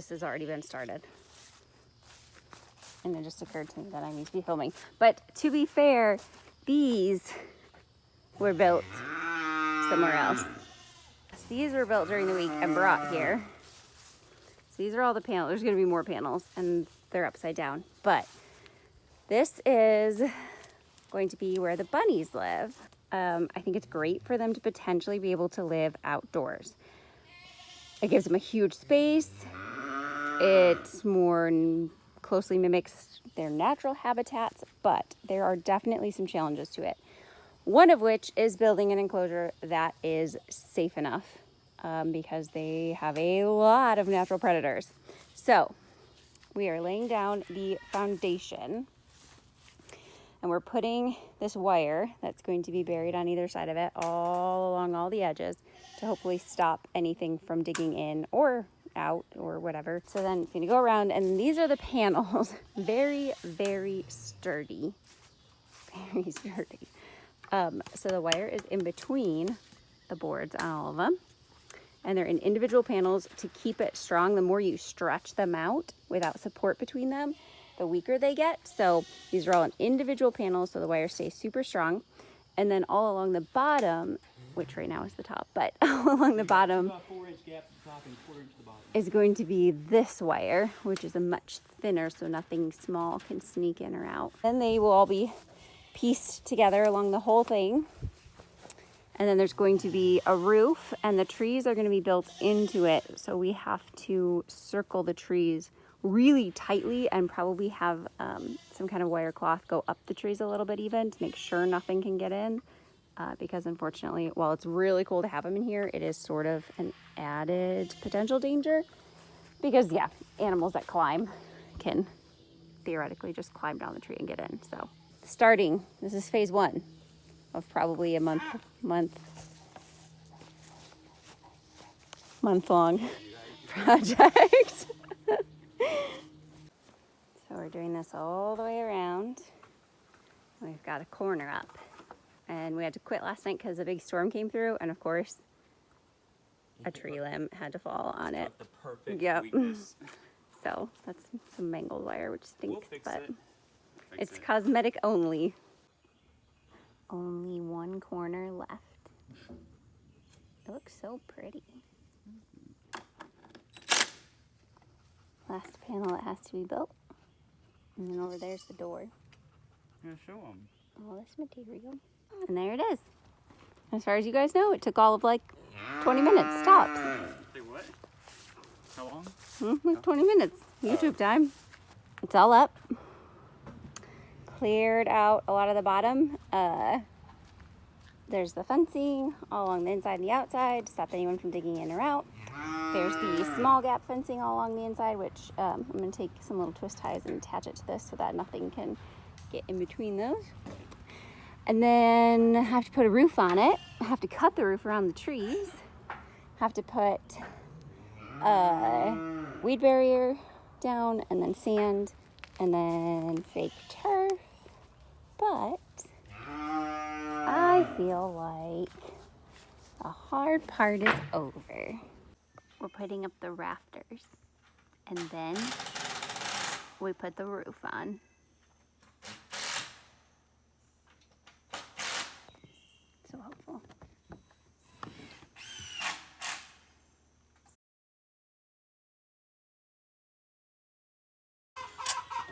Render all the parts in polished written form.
this has already been started. And it just occurred to me that I need to be filming. But to be fair, these were built somewhere else. So these were built during the week and brought here. So these are all the panels. There's going to be more panels, and they're upside down. But this is going to be where the bunnies live. I think it's great for them to potentially be able to live outdoors. It gives them a huge space. It more closely mimics their natural habitats, but there are definitely some challenges to it. One of which is building an enclosure that is safe enough because they have a lot of natural predators. So we are laying down the foundation, and we're putting this wire that's going to be buried on either side of it all along all the edges to hopefully stop anything from digging in or out or whatever. So then it's going to go around, and these are the panels. Very, very sturdy. Very sturdy. So the wire is in between the boards on all of them, and they're in individual panels to keep it strong. The more you stretch them out without support between them, the weaker they get. So these are all in individual panels, so the wire stays super strong. And then all along the bottom, which right now is the top, but all along the bottom is going to be this wire, which is a much thinner, so nothing small can sneak in or out. Then they will all be pieced together along the whole thing. And then there's going to be a roof, and the trees are going to be built into it. So we have to circle the trees really tightly and probably have some kind of wire cloth go up the trees a little bit even to make sure nothing can get in. Because unfortunately, while it's really cool to have them in here, it is sort of an added potential danger. Because yeah, animals that climb can theoretically just climb down the tree and get in. So starting, this is phase 1 of probably a month long project. So we're doing this all the way around. We've got a corner up, and we had to quit last night because a big storm came through, and of course a tree limb had to fall on it. The perfect weakness. So that's some mangled wire, which stinks, but it's it. cosmetic only. Only one corner left. It looks so pretty. Last panel that has to be built. And then over there's the door. I'm gonna show them. All this material. And there it is. As far as you guys know, it took all of like 20 minutes, tops. Say what? How long? 20 minutes. YouTube time. It's all up. Cleared out a lot of the bottom. There's the fencing all along the inside and the outside to stop anyone from digging in or out. There's the small gap fencing all along the inside, which I'm going to take some little twist ties and attach it to this so that nothing can get in between those. And then I have to put a roof on it. I have to cut the roof around the trees. I have to put a weed barrier down, and then sand, and then fake turf. But I feel like the hard part is over. We're putting up the rafters, and then we put the roof on. So helpful.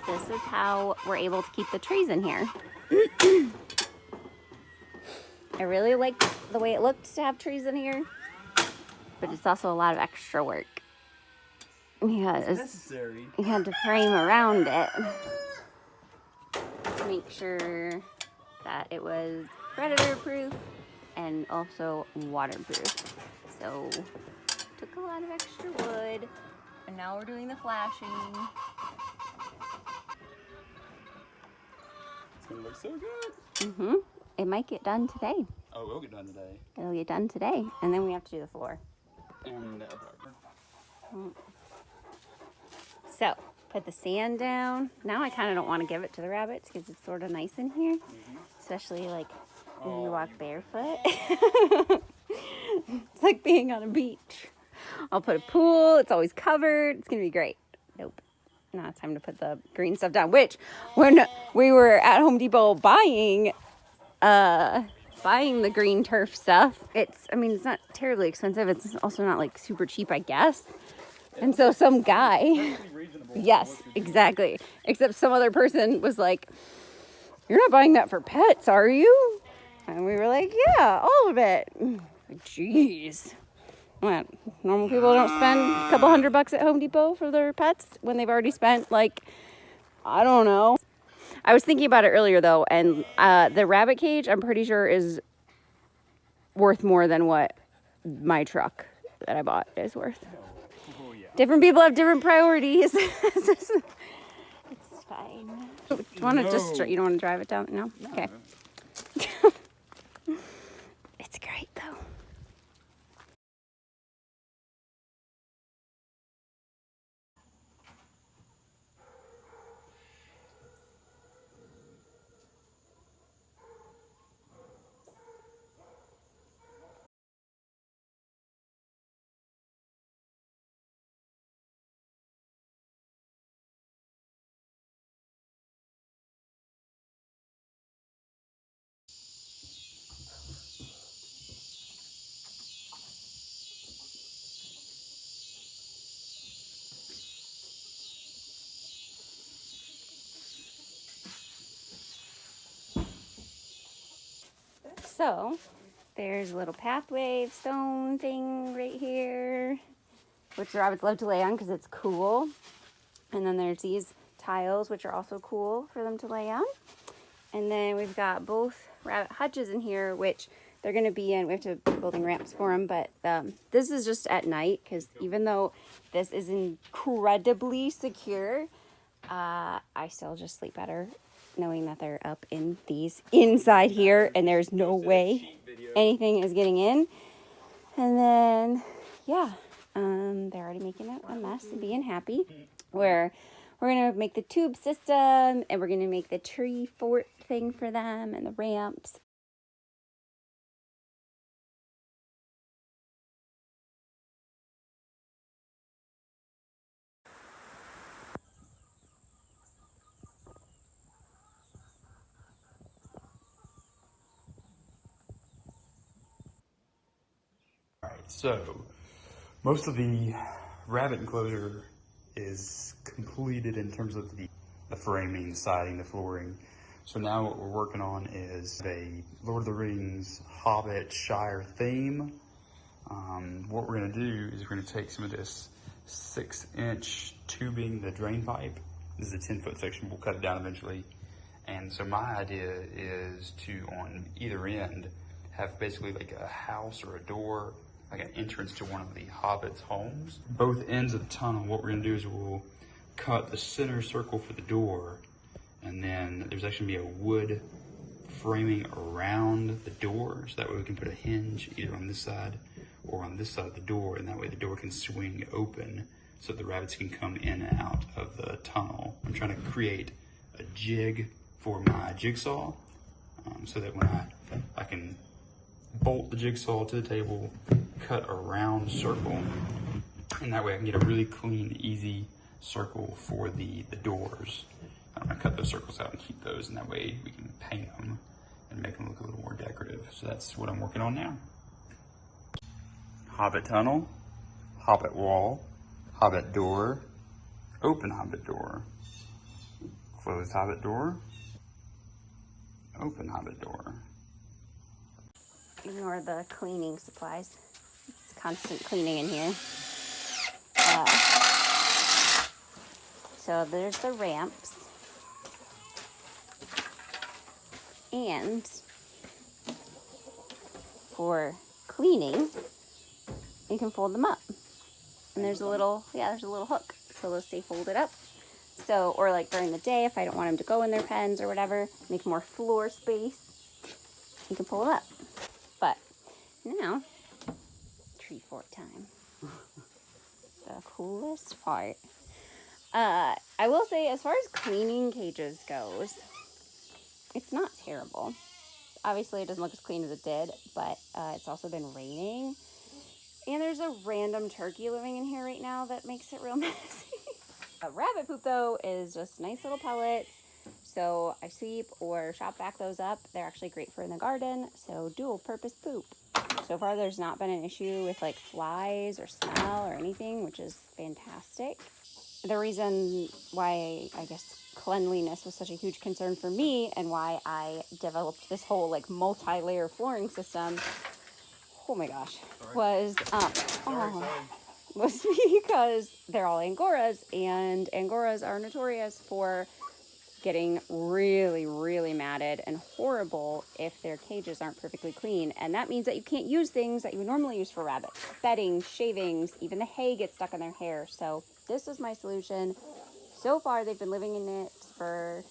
This is how we're able to keep the trees in here. I really like the way it looked to have trees in here, but it's also a lot of extra work because Necessary. you had to frame around it to make sure that it was predator proof and also waterproof. So took a lot of extra wood, and now we're doing the flashing. It's gonna look so good. It might get done today. Oh, it will get done today. It'll get done today, and then we have to do the floor. And So, put the sand down. Now I kind of don't want to give it to the rabbits because it's sort of nice in here, especially like when you walk barefoot. It's like being on a beach. I'll put a pool. It's always covered. It's going to be great. Nope. Not time to put the green stuff down, which when we were at Home Depot buying the green turf stuff, it's not terribly expensive. It's also not like super cheap, I guess. And so some guy, yes, exactly. Except some other person was like, "You're not buying that for pets, are you?" And we were like, "Yeah, all of it." Like, jeez. What? Normal people don't spend a couple $100 at Home Depot for their pets when they've already spent, like, I don't know. I was thinking about it earlier though, and the rabbit cage, I'm pretty sure, is worth more than what my truck that I bought is worth. Oh, yeah. Different people have different priorities. It's fine. You want to you don't want to drive it down? No? Okay. It's great though. So, there's a little pathway stone thing right here, which the rabbits love to lay on because it's cool. And then there's these tiles, which are also cool for them to lay on. And then we've got both rabbit hutches in here, which they're going to be in. We have to be building ramps for them, but this is just at night because even though this is incredibly secure, I still just sleep better knowing that they're up in these inside here and there's no way anything is getting in. And then, yeah, they're already making a mess and being happy. We're going to make the tube system and we're going to make the tree fort thing for them and the ramps. Alright, so most of the rabbit enclosure is completed in terms of the framing, siding, the flooring. So now what we're working on is a Lord of the Rings Hobbit Shire theme. What we're going to do is we're going to take some of this 6-inch tubing, the drain pipe. This is a 10-foot section. We'll cut it down eventually. And so my idea is to, on either end, have basically like a house or a door, like an entrance to one of the Hobbit's homes. Both ends of the tunnel, what we're going to do is we'll cut the center circle for the door, and then there's actually going to be a wood framing around the door, so that way we can put a hinge either on this side or on this side of the door, and that way the door can swing open so the rabbits can come in and out of the tunnel. I'm trying to create a jig for my jigsaw, so that when I can bolt the jigsaw to the table, cut a round circle, and that way I can get a really clean, easy circle for the doors. I'm gonna cut those circles out and keep those, and that way we can paint them and make them look a little more decorative. So that's what I'm working on now. Hobbit tunnel, Hobbit wall, Hobbit door, open Hobbit door, closed Hobbit door, open Hobbit door. Ignore the cleaning supplies. It's constant cleaning in here. So there's the ramps. And for cleaning, you can fold them up. And there's a little hook. So they'll stay folded up. So, or like during the day, if I don't want them to go in their pens or whatever, make more floor space, you can pull it up. But now, tree fort time. The coolest part. I will say, as far as cleaning cages goes, it's not terrible. Obviously, it doesn't look as clean as it did, but it's also been raining. And there's a random turkey living in here right now that makes it real messy. Rabbit poop though is just nice little pellets. So I sweep or shop vac those up. They're actually great for in the garden. So dual purpose poop. So far there's not been an issue with like flies or smell or anything, which is fantastic. The reason why I guess cleanliness was such a huge concern for me and why I developed this whole like multi-layer flooring system, oh my gosh, was was because they're all Angoras, and Angoras are notorious for getting really, really matted and horrible if their cages aren't perfectly clean. And that means that you can't use things that you would normally use for rabbits. Bedding, shavings, even the hay gets stuck in their hair. So this was my solution. So far, they've been living in it for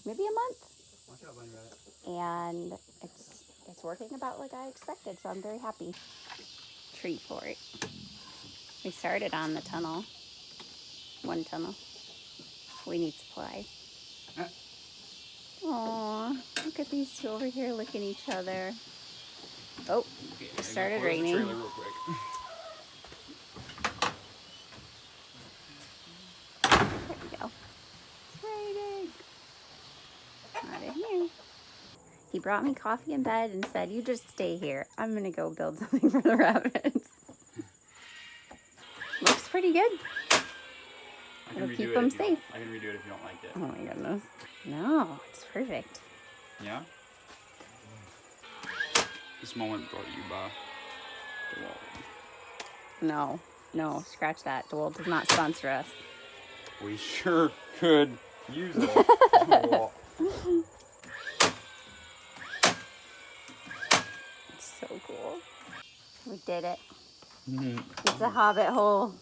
maybe a month. And it's working about like I expected, so I'm very happy. Treat for it. We started on the tunnel. One tunnel. We need supplies. Aww, look at these two over here licking each other. Oh, it started raining. There we go. It's raining. Not in here. He brought me coffee in bed and said, "You just stay here. I'm gonna go build something for the rabbits." Looks pretty good. It'll keep them safe. I can redo it if you don't like it. Oh my goodness. No, it's perfect. Yeah? This moment brought you by DeWalt. No, scratch that. DeWalt does not sponsor us. We sure could use it. DeWalt. It's so cool. We did it. It's a Hobbit hole.